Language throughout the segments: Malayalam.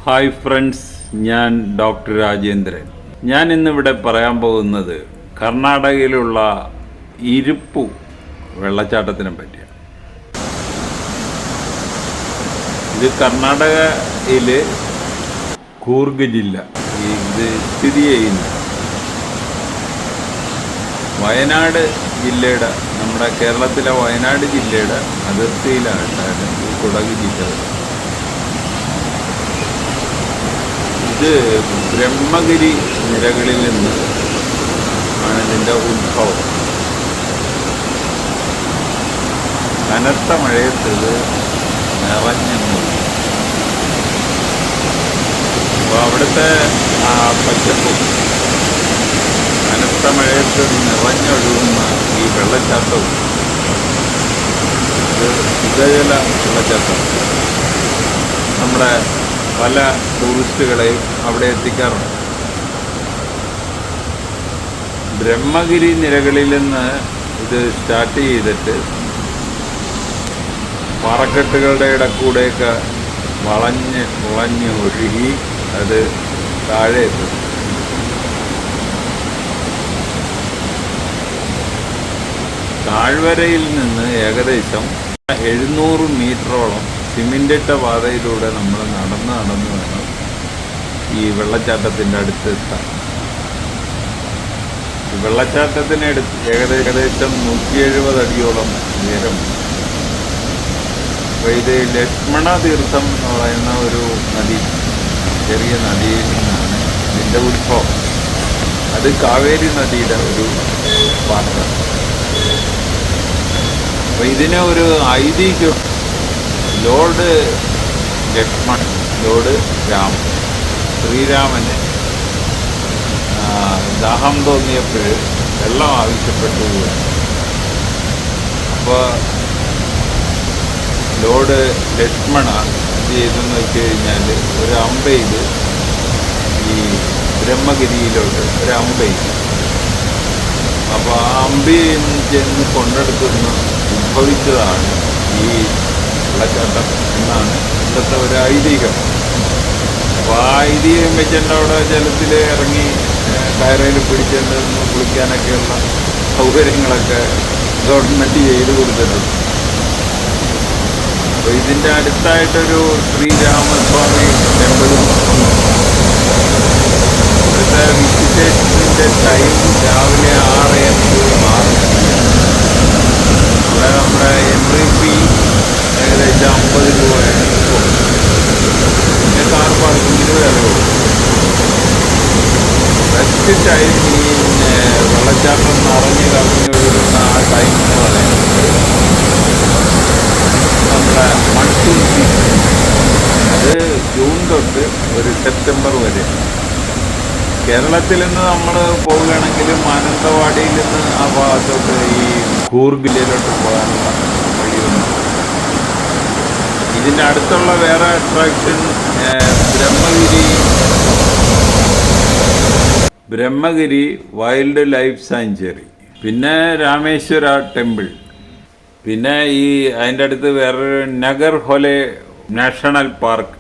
ഹായ് ഫ്രണ്ട്സ്, ഞാൻ ഡോക്ടർ രാജേന്ദ്രൻ. ഞാൻ ഇന്നിവിടെ പറയാൻ പോകുന്നത് കർണാടകയിലുള്ള ഇരിപ്പു വെള്ളച്ചാട്ടത്തിനെ പറ്റിയാണ്. ഇത് കർണാടകയിൽ കൂർഗ് ജില്ല ഇത് സ്ഥിതി ചെയ്യുന്നു. വയനാട് ജില്ലയുടെ, നമ്മുടെ കേരളത്തിലെ വയനാട് ജില്ലയുടെ അതിർത്തിയിലായിട്ടാണ് ഈ കുടക് ജില്ല. ഇത് ബ്രഹ്മഗിരി നിരകളിൽ നിന്ന് ആണ് ഇതിൻ്റെ ഉത്ഭവം. കനത്ത മഴയത്ത് ഇത് നിറഞ്ഞു. അപ്പോൾ അവിടുത്തെ ആ പച്ചപ്പും കനത്ത മഴയത്ത് നിറഞ്ഞൊഴുകുന്ന ഈ വെള്ളച്ചാട്ടവും ഇത് ശുദ്ധജല വെള്ളച്ചാട്ടം നമ്മുടെ പല ടൂറിസ്റ്റുകളെയും അവിടെ എത്തിക്കാറുണ്ട്. ബ്രഹ്മഗിരി നിരകളിൽ നിന്ന് ഇത് സ്റ്റാർട്ട് ചെയ്തിട്ട് പാറക്കെട്ടുകളുടെ ഇടക്കൂടെയൊക്കെ വളഞ്ഞ് ഒഴുകി അത് താഴെ എത്തും. താഴ്വരയിൽ നിന്ന് ഏകദേശം 700 മീറ്ററോളം സിമെൻറ്റിട്ട പാതയിലൂടെ നമ്മൾ നടന്ന് വേണം ഈ വെള്ളച്ചാട്ടത്തിൻ്റെ അടുത്തെത്താൻ. ഈ വെള്ളച്ചാട്ടത്തിന് ഏകദേശം 170 അടിയോളം ഉയരം. അപ്പോൾ ഇത് ലക്ഷ്മണ തീർത്ഥം എന്ന് പറയുന്ന ഒരു നദി, ചെറിയ നദിയിൽ നിന്നാണ് ഇതിൻ്റെ ഉത്ഭവം. അത് കാവേരി നദിയുടെ ഒരു പാർട്ടാണ്. അപ്പോൾ ഇതിന് ഒരു ഐതിഹ്യം. ലോർഡ് ലക്ഷ്മൺ, ലോർഡ് രാമൻ, ശ്രീരാമന് ദാഹം തോന്നിയപ്പോൾ വെള്ളം ആവശ്യപ്പെട്ടു. അപ്പോൾ ലോർഡ് ലക്ഷ്മണ എന്ത് ചെയ്തെന്ന് വെച്ച് കഴിഞ്ഞാൽ ഒരു അമ്പെയ്ത് ഈ ബ്രഹ്മഗിരിയിലോട്ട് ഒരു അമ്പെയ്ത്. അപ്പോൾ ആ അമ്പയിൽ ചെന്ന് കൊണ്ടെടുത്തുനിന്ന് ഉത്ഭവിച്ചതാണ് ഈ വെള്ളച്ചാട്ടം എന്നാണ് ഇന്നത്തെ ഒരു ഐതിഹ്യം. അപ്പോൾ ആ ഐതിഹ്യം വെച്ചിട്ട് അവിടെ ജലത്തിൽ ഇറങ്ങി കയറയിൽ പിടിച്ചിട്ട് കുളിക്കാനൊക്കെയുള്ള സൗകര്യങ്ങളൊക്കെ ഗവൺമെൻറ് ചെയ്ത് കൊടുത്തിട്ടുണ്ട്. അപ്പോൾ ഇതിൻ്റെ അടുത്തായിട്ടൊരു ശ്രീരാമസ്വാമി ടെമ്പിളും. ഇവിടുത്തെ വിസിറ്റേഷൻ്റെ ടൈം രാവിലെ 6 AM to 6 PM. അവിടെ നമ്മുടെ എൻട്രി ഫീ ഏകദേശം 50 രൂപയാണ്. പിന്നെ കാർ പാർക്കിങ്ങിന് വേറെ കൊടുക്കും. ബെസ്റ്റ് ടൈം ഈ വെള്ളച്ചാട്ടം നിറഞ്ഞ് കവിഞ്ഞൊഴുകുന്ന ആ ടൈം എന്ന് പറയുന്നത് നമ്മുടെ മൺസൂൺ സീസൺ. അത് ജൂൺ തൊട്ട് ഒരു സെപ്റ്റംബർ വരെ. കേരളത്തിൽ നിന്ന് നമ്മൾ പോവുകയാണെങ്കിൽ മാനന്തവാടിയിൽ നിന്ന് ആ ഭാഗത്തോട്ട് ഈ കൂർഗ് ജില്ലയിലോട്ട് പോകാനുള്ള വഴിയുണ്ട്. ഇതിൻ്റെ അടുത്തുള്ള വേറെ attraction Brahmagiri wild life sanctuary, പിന്നെ രാമേശ്വര ടെമ്പിൾ, പിന്നെ ഈ അതിൻ്റെ അടുത്ത് വേറൊരു നഗർഹൊലെ നാഷണൽ പാർക്ക്.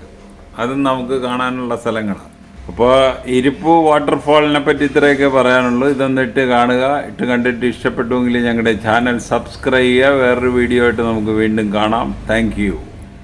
അതും നമുക്ക് കാണാനുള്ള സ്ഥലങ്ങളാണ്. അപ്പോൾ ഇരിപ്പു വാട്ടർഫാളിനെ പറ്റി ഇത്രയൊക്കെ പറയാനുള്ളൂ. ഇതൊന്ന് ഇട്ട് കാണുക. കണ്ടിട്ട് ഇഷ്ടപ്പെട്ടുവെങ്കിൽ ഞങ്ങളുടെ ചാനൽ സബ്സ്ക്രൈബ് ചെയ്യുക. വേറൊരു വീഡിയോ ആയിട്ട് നമുക്ക് വീണ്ടും കാണാം. Thank you.